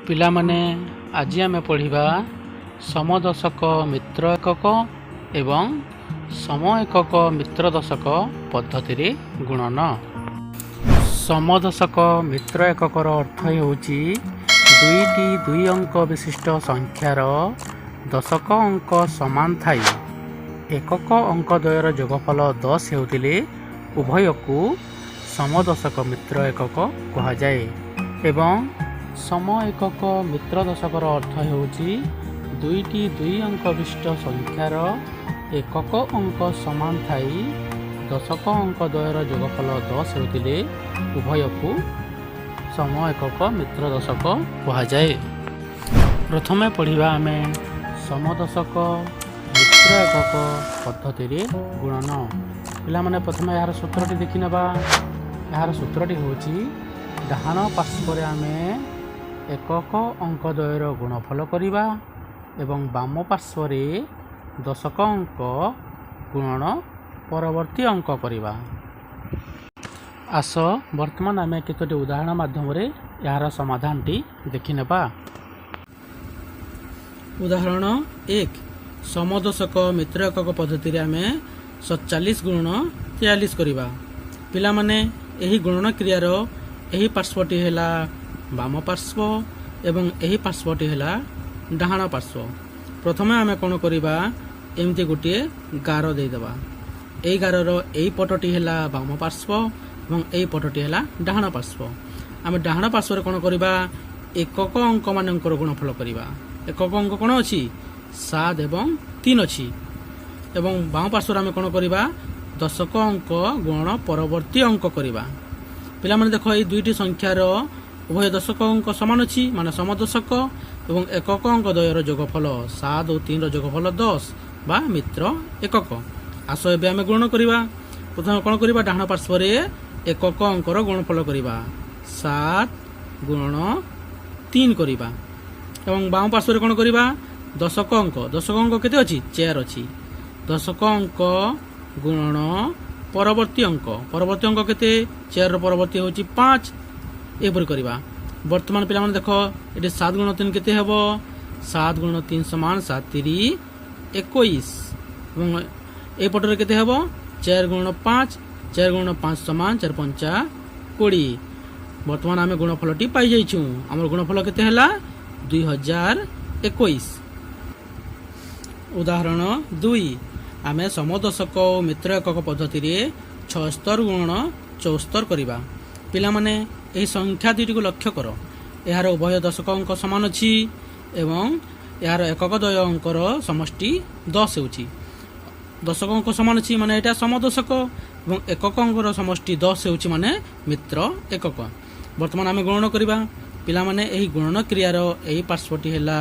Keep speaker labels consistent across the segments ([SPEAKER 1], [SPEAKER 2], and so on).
[SPEAKER 1] ପିଲାମାନେ ଆଜି ଆମେ ପଢ଼ିବା ସମଦଶକ ମିତ୍ର ଏକକ ଏବଂ ସମ ଏକକ ମିତ୍ର ଦଶକ ପଦ୍ଧତିରେ ଗୁଣନ। ସମଦଶକ ମିତ୍ର ଏକକର ଅର୍ଥ ହେଉଛି ଦୁଇଟି ଦୁଇ ଅଙ୍କ ବିଶିଷ୍ଟ ସଂଖ୍ୟାର ଦଶକ ଅଙ୍କ ସମାନ ଥାଇ ଏକକ ଅଙ୍କ ଦ୍ୱୟର ଯୋଗଫଳ 10 ହେଉଥିଲେ ଉଭୟକୁ ସମଦଶକ ମିତ୍ର ଏକକ କୁହାଯାଏ। ଏବଂ ସମ ଏକକ ମିତ୍ର ଦଶକର ଅର୍ଥ ହେଉଛି ଦୁଇଟି ଦୁଇ ଅଙ୍କ ବିଶିଷ୍ଟ ସଂଖ୍ୟାର ଏକକ ଅଙ୍କ ସମାନ ଥାଇ ଦଶକ ଅଙ୍କ ଦ୍ୱୟର ଯୋଗଫଳ 10 ହେଉଥିଲେ ଉଭୟକୁ ସମ ଏକକ ମିତ୍ର ଦଶକ କୁହାଯାଏ। ପ୍ରଥମେ ପଢ଼ିବା ଆମେ ସମଦଶକ ମିତ୍ର ଏକକ ପଦ୍ଧତିରେ ଗୁଣନ। ପିଲାମାନେ ପ୍ରଥମେ ଏହାର ସୂତ୍ରଟି ଦେଖିନେବା। ଏହାର ସୂତ୍ରଟି ହେଉଛି ଡାହାଣ ପାର୍ଶ୍ୱରେ ଆମେ ଏକକ ଅଙ୍କ ଦ୍ୱୟର ଗୁଣଫଳ କରିବା ଏବଂ ବାମ ପାର୍ଶ୍ୱରେ ଦଶକ ଅଙ୍କ ଗୁଣନ ପରବର୍ତ୍ତୀ ଅଙ୍କ କରିବା। ଆସ ବର୍ତ୍ତମାନ ଆମେ କେତୋଟି ଉଦାହରଣ ମାଧ୍ୟମରେ ଏହାର ସମାଧାନଟି ଦେଖିନେବା। ଉଦାହରଣ 1 ସମଦଶକ ମିତ୍ର ଏକକ ପଦ୍ଧତିରେ ଆମେ 47 ଗୁଣନ 43 କରିବା। ପିଲାମାନେ ଏହି ଗୁଣନ କ୍ରିୟାର ଏହି ପାର୍ଶ୍ୱଟି ହେଲା ବାମ ପାର୍ଶ୍ୱ ଏବଂ ଏହି ପାର୍ଶ୍ୱଟି ହେଲା ଡାହାଣ ପାର୍ଶ୍ୱ। ପ୍ରଥମେ ଆମେ କ'ଣ କରିବା, ଏମିତି ଗୋଟିଏ ଗାର ଦେଇଦେବା। ଏହି ଗାରର ଏହି ପଟଟି ହେଲା ବାମ ପାର୍ଶ୍ୱ ଏବଂ ଏହି ପଟଟି ହେଲା ଡାହାଣ ପାର୍ଶ୍ୱ। ଆମେ ଡାହାଣ ପାର୍ଶ୍ୱରେ କ'ଣ କରିବା, ଏକକ ଅଙ୍କମାନଙ୍କର ଗୁଣଫଳ କରିବା। ଏକକ ଅଙ୍କ କ'ଣ ଅଛି, 7 ଏବଂ 3 ଅଛି। ଏବଂ ବାମ ପାର୍ଶ୍ୱରେ ଆମେ କ'ଣ କରିବା, ଦଶକ ଅଙ୍କ ଗୁଣନ ପରବର୍ତ୍ତୀ ଅଙ୍କ କରିବା। ପିଲାମାନେ ଦେଖ, ଏହି ଦୁଇଟି ସଂଖ୍ୟାର ଉଭୟ ଦଶକ ଅଙ୍କ ସମାନ ଅଛି, ମାନେ ସମଦଶକ, ଏବଂ ଏକକ ଅଙ୍କ ଦ୍ୱୟର ଯୋଗଫଳ 7 ଓ 3ର ଯୋଗଫଳ 10 ବା ମିତ୍ର ଏକକ। ଆସ ଏବେ ଆମେ ଗୁଣନ କରିବା। ପ୍ରଥମେ କ'ଣ କରିବା, ଡାହାଣ ପାର୍ଶ୍ୱରେ ଏକକ ଅଙ୍କର ଗୁଣଫଳ କରିବା, 7 ଗୁଣନ 3 କରିବା। ଏବଂ ବାମ ପାର୍ଶ୍ୱରେ କ'ଣ କରିବା, ଦଶକ ଅଙ୍କ କେତେ ଅଛି, 4 ଅଛି। ଦଶକ ଅଙ୍କ ଗୁଣନ ପରବର୍ତ୍ତୀ ଅଙ୍କ କେତେ, 4ର ପରବର୍ତ୍ତୀ ହେଉଛି 5। ଏପରି କରିବା। ବର୍ତ୍ତମାନ ପିଲାମାନେ ଦେଖ, ଏଠି 7 ଗୁଣ 3 କେତେ ହେବ, 7 ଗୁଣ 3 ସମାନ 7 3 21। ଏବଂ এই ପଟରେ କେତେ ହେବ, 4 ଗୁଣ 5 ସମାନ 4 5 20। ବର୍ତ୍ତମାନ ଆମେ ଗୁଣଫଳଟି ପାଇଯାଇଛୁ। ଆମର ଗୁଣଫଳ କେତେ ହେଲା, 2021। ଉଦାହରଣ 2 ଆମେ ସମଦଶକ ଓ ମିତ୍ର ଏକକ ପଦ୍ଧତିରେ 76 ଗୁଣନ 74 କରିବା। ପିଲାମାନେ ଏହି ସଂଖ୍ୟା ଦୁଇଟିକୁ ଲକ୍ଷ୍ୟ କର। ଏହାର ଉଭୟ ଦଶକ ଅଙ୍କ ସମାନ ଅଛି ଏବଂ ଏହାର ଏକକ ଦ୍ୱୟ ଅଙ୍କର ସମଷ୍ଟି 10 ହେଉଛି। ଦଶକ ଅଙ୍କ ସମାନ ଅଛି ମାନେ ଏଇଟା ସମଦଶକ ଏବଂ ଏକକ ଅଙ୍କର ସମଷ୍ଟି 10 ହେଉଛି ମାନେ ମିତ୍ର ଏକକ। ବର୍ତ୍ତମାନ ଆମେ ଗୁଣନ କରିବା। ପିଲାମାନେ ଏହି ଗୁଣନ କ୍ରିୟାର ଏହି ପାର୍ଶ୍ୱଟି ହେଲା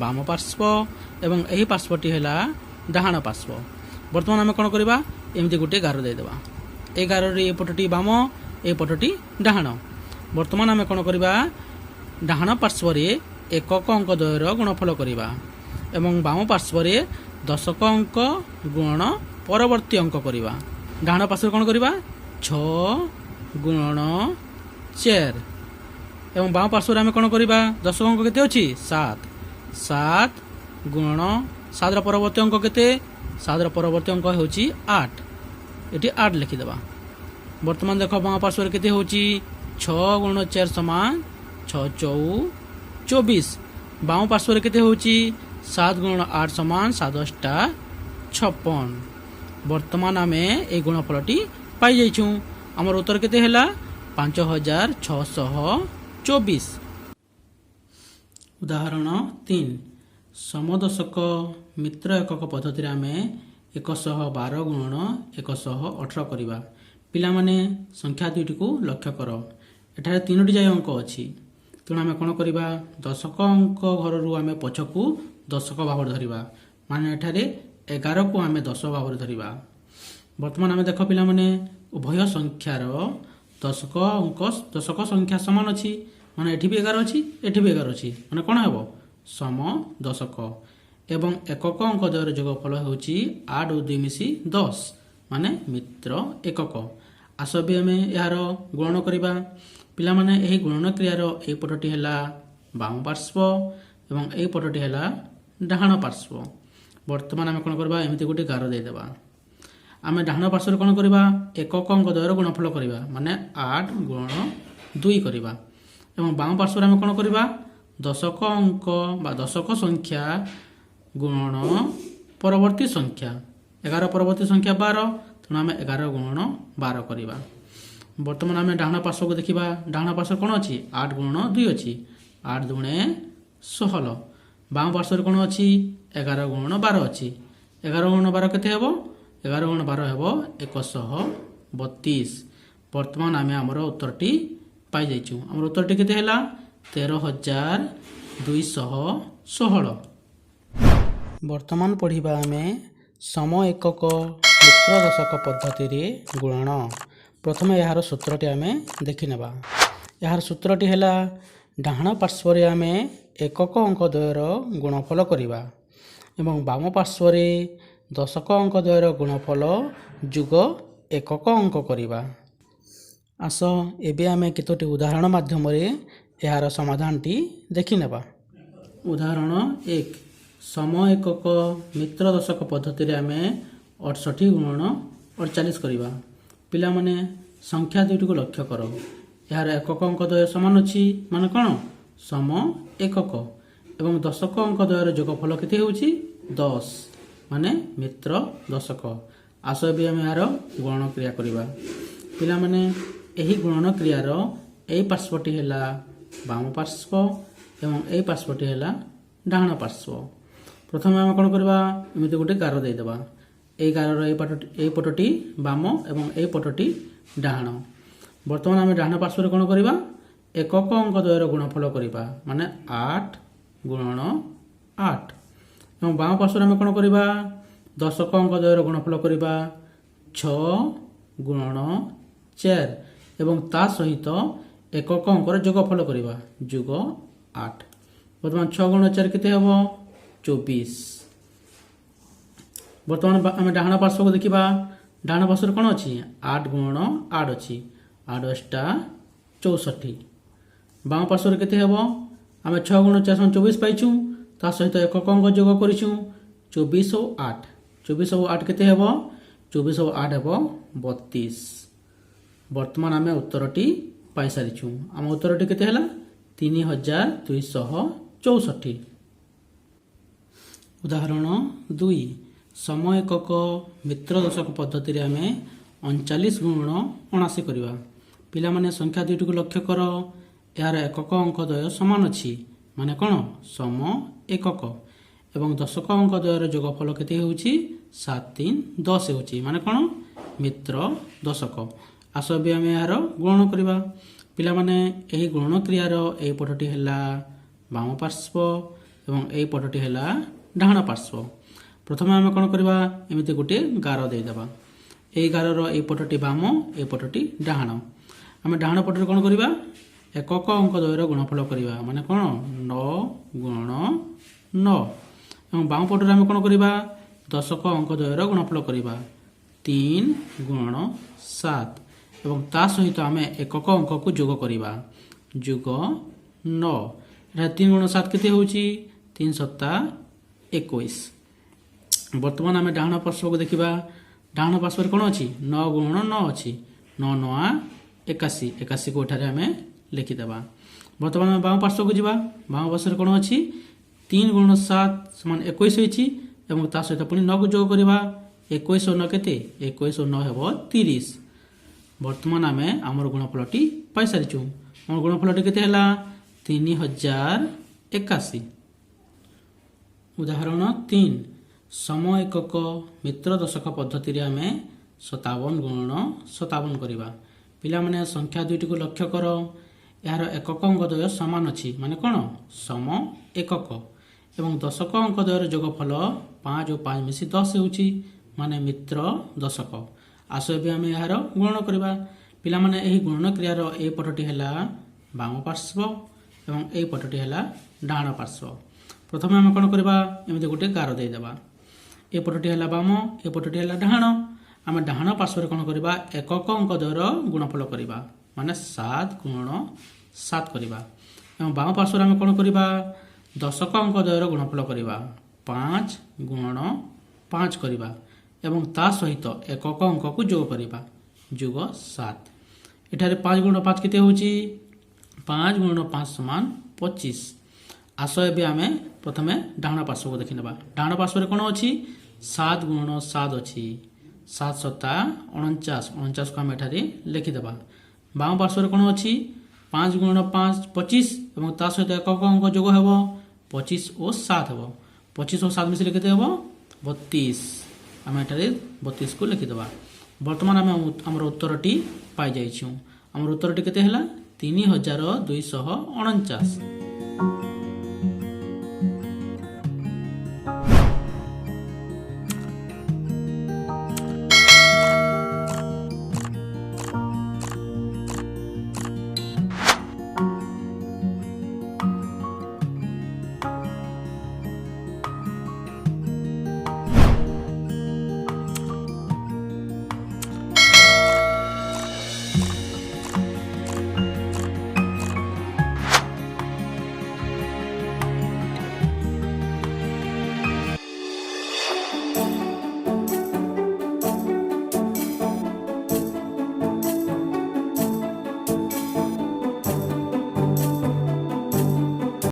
[SPEAKER 1] ବାମ ପାର୍ଶ୍ୱ ଏବଂ ଏହି ପାର୍ଶ୍ୱଟି ହେଲା ଡାହାଣ ପାର୍ଶ୍ୱ। ବର୍ତ୍ତମାନ ଆମେ କ'ଣ କରିବା, ଏମିତି ଗୋଟିଏ ଗାର ଦେଇଦେବା। এই ଗାରରେ ଏ ପଟଟି ବାମ, ଏ ପଟଟି ଡାହାଣ। ବର୍ତ୍ତମାନ ଆମେ କ'ଣ କରିବା, ଡାହାଣ ପାର୍ଶ୍ୱରେ ଏକକ ଅଙ୍କ ଦ୍ୱୟର ଗୁଣଫଳ କରିବା ଏବଂ ବାମ ପାର୍ଶ୍ୱରେ ଦଶକ ଅଙ୍କ ଗୁଣନ ପରବର୍ତ୍ତୀ ଅଙ୍କ କରିବା। ଡାହାଣ ପାର୍ଶ୍ୱରେ କ'ଣ କରିବା, 6 ଗୁଣନ 4 ଏବଂ ବାମ ପାର୍ଶ୍ୱରେ ଆମେ କ'ଣ କରିବା, ଦଶକ ଅଙ୍କ କେତେ ଅଛି, 7 ଗୁଣନ 7ର ପରବର୍ତ୍ତୀ ଅଙ୍କ କେତେ, 7ର ପରବର୍ତ୍ତୀ ଅଙ୍କ ହେଉଛି 8। ଏଠି 8 ଲେଖିଦେବା। ବର୍ତ୍ତମାନ ଦେଖ, ବାମ ପାର୍ଶ୍ୱରେ କେତେ ହେଉଛି, 6 ଗୁଣ 4 ସମାନ 6 4 24। ବାମ ପାର୍ଶ୍ୱରେ କେତେ ହେଉଛି, 7 ଗୁଣ 8 ସମାନ 7 8 56। ବର୍ତ୍ତମାନ ଆମେ এই ଗୁଣଫଳଟି ପାଇଯାଇଛୁ। ଆମର ଉତ୍ତର କେତେ ହେଲା, 5624। ଉଦାହରଣ 3 ସମଦଶକ ମିତ୍ର ଏକକ ପଦ୍ଧତିରେ ଆମେ 112 ଗୁଣନ 118 କରିବା। ପିଲାମାନେ ସଂଖ୍ୟା ଦୁଇଟିକୁ ଲକ୍ଷ୍ୟ କର। ଏଠାରେ 3ଟି ଯାଏ ଅଙ୍କ ଅଛି, ତେଣୁ ଆମେ କ'ଣ କରିବା, ଦଶକ ଅଙ୍କ ଘରରୁ ଆମେ ପଛକୁ ଦଶକ ଭାବରେ ଧରିବା, ମାନେ ଏଠାରେ 11କୁ ଆମେ 10 ଭାବରେ ଧରିବା। ବର୍ତ୍ତମାନ ଆମେ ଦେଖ ପିଲାମାନେ, ଉଭୟ ସଂଖ୍ୟାର ଦଶକ ସଂଖ୍ୟା ସମାନ ଅଛି, ମାନେ ଏଠି ବି 11 ଅଛି, ଏଠି ବି 11 ଅଛି, ମାନେ କ'ଣ ହେବ, ସମ ଦଶକ। ଏବଂ ଏକକ ଅଙ୍କ ଦ୍ୱୟର ଯୋଗଫଳ ହେଉଛି 8 ଓ 2 ମିଶି 10, ମାନେ ମିତ୍ର ଏକକ। ଆସ ବି ଆମେ ଏହାର ଗୁଣନ କରିବା। ପିଲାମାନେ ଏହି ଗୁଣନ କ୍ରିୟାର ଏହି ପଟଟି ହେଲା ବାମ ପାର୍ଶ୍ୱ ଏବଂ ଏଇ ପଟଟି ହେଲା ଡାହାଣ ପାର୍ଶ୍ୱ। ବର୍ତ୍ତମାନ ଆମେ କ'ଣ କରିବା, ଏମିତି ଗୋଟେ ଗାର ଦେଇଦେବା। ଆମେ ଡାହାଣ ପାର୍ଶ୍ୱରେ କ'ଣ କରିବା, ଏକକ ଅଙ୍କ ଦ୍ୱୟର ଗୁଣଫଳ କରିବା, ମାନେ 8 ଗୁଣନ 2 କରିବା। ଏବଂ ବାମ ପାର୍ଶ୍ୱରେ ଆମେ କ'ଣ କରିବା, ଦଶକ ଅଙ୍କ ବା ଦଶକ ସଂଖ୍ୟା ଗୁଣନ ପରବର୍ତ୍ତୀ ସଂଖ୍ୟା। 11 ପରବର୍ତ୍ତୀ ସଂଖ୍ୟା 12, ତେଣୁ ଆମେ 11 ଗୁଣନ 12 କରିବା। ବର୍ତ୍ତମାନ ଆମେ ଡାହାଣ ପାର୍ଶ୍ୱକୁ ଦେଖିବା। ଡାହାଣ ପାର୍ଶ୍ୱରେ କ'ଣ ଅଛି, 8 ଗୁଣନ 2 ଅଛି, 8 ଦୁଣେ 16। ବାମ ପାର୍ଶ୍ୱରେ କ'ଣ ଅଛି, 11 ଗୁଣନ 12 ଅଛି, 11 ଗୁଣନ 12 କେତେ ହେବ, 11 ଗୁଣନ 12 ହେବ 132। ବର୍ତ୍ତମାନ ଆମେ ଆମର ଉତ୍ତରଟି ପାଇଯାଇଛୁ। ଆମର ଉତ୍ତରଟି କେତେ ହେଲା, 13,216। ବର୍ତ୍ତମାନ ପଢ଼ିବା ଆମେ ସମ ଏକକ ମିତ୍ର ଦଶକ ପଦ୍ଧତିରେ ଗୁଣନ। ପ୍ରଥମେ ଏହାର ସୂତ୍ରଟି ଆମେ ଦେଖିନେବା। ଏହାର ସୂତ୍ରଟି ହେଲା, ଡାହାଣ ପାର୍ଶ୍ୱରେ ଆମେ ଏକକ ଅଙ୍କ ଦ୍ୱୟର ଗୁଣଫଳ କରିବା ଏବଂ ବାମ ପାର୍ଶ୍ୱରେ ଦଶକ ଅଙ୍କ ଦ୍ୱୟର ଗୁଣଫଳ ଯୁଗ ଏକକ ଅଙ୍କ କରିବା। ଆସ ଏବେ ଆମେ କେତୋଟି ଉଦାହରଣ ମାଧ୍ୟମରେ ଏହାର ସମାଧାନଟି ଦେଖିନେବା। ଉଦାହରଣ 1, ସମ ଏକକ ମିତ୍ର ଦଶକ ପଦ୍ଧତିରେ ଆମେ 68 ଗୁଣନ 48 କରିବା। ପିଲାମାନେ ସଂଖ୍ୟା ଦୁଇଟିକୁ ଲକ୍ଷ୍ୟ କର। ଏହାର ଏକକ ଅଙ୍କ ଦ୍ୱୟ ସମାନ ଅଛି, ମାନେ କ'ଣ, ସମ ଏକକ, ଏବଂ ଦଶକ ଅଙ୍କ ଦ୍ୱୟର ଯୋଗଫଳ କେତେ ହେଉଛି, 10, ମାନେ ମିତ୍ର ଦଶକ। ଆସ ଏବେ ଆମେ ଏହାର ଗୁଣନ କ୍ରିୟା କରିବା। ପିଲାମାନେ ଏହି ଗୁଣନ କ୍ରିୟାର ଏହି ପାର୍ଶ୍ୱଟି ହେଲା ବାମ ପାର୍ଶ୍ୱ ଏବଂ ଏହି ପାର୍ଶ୍ୱଟି ହେଲା ଡାହାଣ ପାର୍ଶ୍ୱ। ପ୍ରଥମେ ଆମେ କ'ଣ କରିବା, ଏମିତି ଗୋଟେ ଗାର ଦେଇଦେବା। এই ଗାରର এই ପଟଟି ବାମ ଏବଂ এই ପଟଟି ଡାହାଣ। ବର୍ତ୍ତମାନ ଆମେ ଡାହାଣ ପାର୍ଶ୍ୱରେ କ'ଣ କରିବା, ଏକକ ଅଙ୍କ ଦ୍ୱୟର ଗୁଣଫଳ କରିବା, ମାନେ 8 ଗୁଣନ 8। ଏବଂ ବାମ ପାର୍ଶ୍ୱରେ ଆମେ କ'ଣ କରିବା, ଦଶକ ଅଙ୍କ ଦ୍ୱୟର ଗୁଣଫଳ କରିବା, 6 ଗୁଣନ 4 ଏବଂ ତା ସହିତ ଏକକ ଅଙ୍କର ଯୋଗଫଳ କରିବା, ଯୁଗ 8। ବର୍ତ୍ତମାନ 6 ଗୁଣନ 4 କେତେ ହେବ, 24। ବର୍ତ୍ତମାନ ଆମେ ଡାହାଣ ପାର୍ଶ୍ୱକୁ ଦେଖିବା। ଡାହାଣ ପାର୍ଶ୍ୱରେ କ'ଣ ଅଛି, 8 ଗୁଣନ 8 ଅଛି, 8 ଅଷ୍ଟା 64। ବାମ ପାର୍ଶ୍ୱରେ କେତେ ହେବ, ଆମେ 6 ଗୁଣନ 4 24 ପାଇଛୁ, ତା ସହିତ ଏକକ ଅଙ୍କ ଯୋଗ କରିଛୁ, 24 ଆଉ 8। 24 ଆଉ 8 କେତେ ହେବ, 24 ଆଉ 8 ହେବ 32। ବର୍ତ୍ତମାନ ଆମେ ଉତ୍ତରଟି ପାଇସାରିଛୁ। ଆମ ଉତ୍ତରଟି କେତେ ହେଲା, 3,264। ଉଦାହରଣ 2, ସମ ଏକକ ମିତ୍ର ଦଶକ ପଦ୍ଧତିରେ ଆମେ 39 ଗୁଣନ 79 କରିବା। ପିଲାମାନେ ସଂଖ୍ୟା ଦୁଇଟିକୁ ଲକ୍ଷ୍ୟ କର। ଏହାର ଏକକ ଅଙ୍କ ଦ୍ୱୟ ସମାନ ଅଛି, ମାନେ କ'ଣ, ସମ ଏକକ, ଏବଂ ଦଶକ ଅଙ୍କ ଦ୍ୱୟର ଯୋଗଫଳ କେତେ ହେଉଛି, 7 3 10 ହେଉଛି, ମାନେ କ'ଣ, ମିତ୍ର ଦଶକ। ଆସ ଏବେ ଆମେ ଏହାର ଗୁଣନ କରିବା। ପିଲାମାନେ ଏହି ଗୁଣନ କ୍ରିୟାର ଏହି ପଟଟି ହେଲା ବାମ ପାର୍ଶ୍ୱ ଏବଂ ଏହି ପଟଟି ହେଲା ଡାହାଣ ପାର୍ଶ୍ୱ। ପ୍ରଥମେ ଆମେ କ'ଣ କରିବା, ଏମିତି ଗୋଟିଏ ଗାର ଦେଇଦେବା। ଏହି ଗାରର ଏହି ପଟଟି ବାମ, ଏହି ପଟଟି ଡାହାଣ। ଆମେ ଡାହାଣ ପଟରେ କ'ଣ କରିବା, ଏକକ ଅଙ୍କ ଦ୍ୱୟର ଗୁଣଫଳ କରିବା, ମାନେ କ'ଣ, 9 ଗୁଣନ 9। ଏବଂ ବାମ ପଟରେ ଆମେ କ'ଣ କରିବା, ଦଶକ ଅଙ୍କ ଦ୍ୱୟର ଗୁଣଫଳ କରିବା, 3 ଗୁଣନ 7 ଏବଂ ତା ସହିତ ଆମେ ଏକକ ଅଙ୍କକୁ ଯୋଗ କରିବା, ଯୁଗ 9। ଏଠାରେ 3 ଗୁଣନ 7 କେତେ ହେଉଛି, 3 7 21। ବର୍ତ୍ତମାନ ଆମେ ଡାହାଣ ପାର୍ଶ୍ୱକୁ ଦେଖିବା। ଡାହାଣ ପାର୍ଶ୍ୱରେ କ'ଣ ଅଛି, 9 ଗୁଣନ 9 ଅଛି, 9 9 81, 81କୁ ଏଠାରେ ଆମେ ଲେଖିଦେବା। ବର୍ତ୍ତମାନ ଆମେ ବାମ ପାର୍ଶ୍ୱକୁ ଯିବା। ବାମ ପାର୍ଶ୍ୱରେ କ'ଣ ଅଛି, 3 ଗୁଣନ 7 ସମାନ 21 ହୋଇଛି ଏବଂ ତା ସହିତ ପୁଣି 9କୁ ଯୋଗ କରିବା, 21 ଆଉ 9 କେତେ, 21 ଆଉ 9 ହେବ 30। ବର୍ତ୍ତମାନ ଆମେ ଆମର ଗୁଣଫଳଟି ପାଇସାରିଛୁ। ଆମର ଗୁଣଫଳଟି କେତେ ହେଲା, 3,081। ଉଦାହରଣ 3, ସମ ଏକକ ମିତ୍ର ଦଶକ ପଦ୍ଧତିରେ ଆମେ 57 ଗୁଣନ 57 କରିବା। ପିଲାମାନେ ସଂଖ୍ୟା ଦୁଇଟିକୁ ଲକ୍ଷ୍ୟ କର। ଏହାର ଏକକ ଅଙ୍କ ଦ୍ୱୟ ସମାନ ଅଛି, ମାନେ କ'ଣ, ସମ ଏକକ, ଏବଂ ଦଶକ ଅଙ୍କ ଦ୍ୱୟର ଯୋଗଫଳ 5 ଓ 5 ମିଶି 10 ହେଉଛି, ମାନେ ମିତ୍ର ଦଶକ। ଆସ ଏବେ ଆମେ ଏହାର ଗୁଣନ କରିବା। ପିଲାମାନେ ଏହି ଗୁଣନ କ୍ରିୟାର ଏହି ପଟଟି ହେଲା ବାମ ପାର୍ଶ୍ୱ ଏବଂ ଏହି ପଟଟି ହେଲା ଡାହାଣ ପାର୍ଶ୍ୱ। ପ୍ରଥମେ ଆମେ କ'ଣ କରିବା, ଏମିତି ଗୋଟେ ଗାର ଦେଇଦେବା। ଏ ପଟଟି ହେଲା ବାମ, ଏ ପଟଟି ହେଲା ଡାହାଣ। ଆମେ ଡାହାଣ ପାର୍ଶ୍ୱରେ କ'ଣ କରିବା, ଏକକ ଅଙ୍କ ଦ୍ୱୟର ଗୁଣଫଳ କରିବା, ମାନେ 7 ଗୁଣନ 7 କରିବା। ଏବଂ ବାମ ପାର୍ଶ୍ୱରେ ଆମେ କ'ଣ କରିବା, ଦଶକ ଅଙ୍କ ଦ୍ୱୟର ଗୁଣଫଳ କରିବା। 5 ଗୁଣନ 5 କରିବା ଏବଂ ତା ସହିତ ଏକକ ଅଙ୍କକୁ ଯୋଗ କରିବା, ଯୋଗ 7। ଏଠାରେ 5 ଗୁଣନ 5 କେତେ ହେଉଛି? 5 ଗୁଣନ 5 ସମାନ 25। ଆସ ଏବେ ଆମେ ପ୍ରଥମେ ଡାହାଣ ପାର୍ଶ୍ୱକୁ ଦେଖିନେବା। ଡାହାଣ ପାର୍ଶ୍ୱରେ କ'ଣ ଅଛି? 7 ଗୁଣନ 7 ଅଛି। 7 ସତା 49, 49କୁ ଆମେ ଏଠାରେ ଲେଖିଦେବା। ବାମ ପାର୍ଶ୍ୱରେ କ'ଣ ଅଛି? 5 ଗୁଣନ 5 25 ଏବଂ ତା ସହିତ ଏକକ ଅଙ୍କ ଯୋଗ ହେବ 25 ଓ 7 ହେବ। 25 ଓ 7 ମିଶିଲେ କେତେ ହେବ? 32। ଆମେ ଏଠାରେ 32କୁ ଲେଖିଦେବା। ବର୍ତ୍ତମାନ ଆମେ ଆମର ଉତ୍ତରଟି ପାଇଯାଇଛୁ। ଆମର ଉତ୍ତରଟି କେତେ ହେଲା? 3249।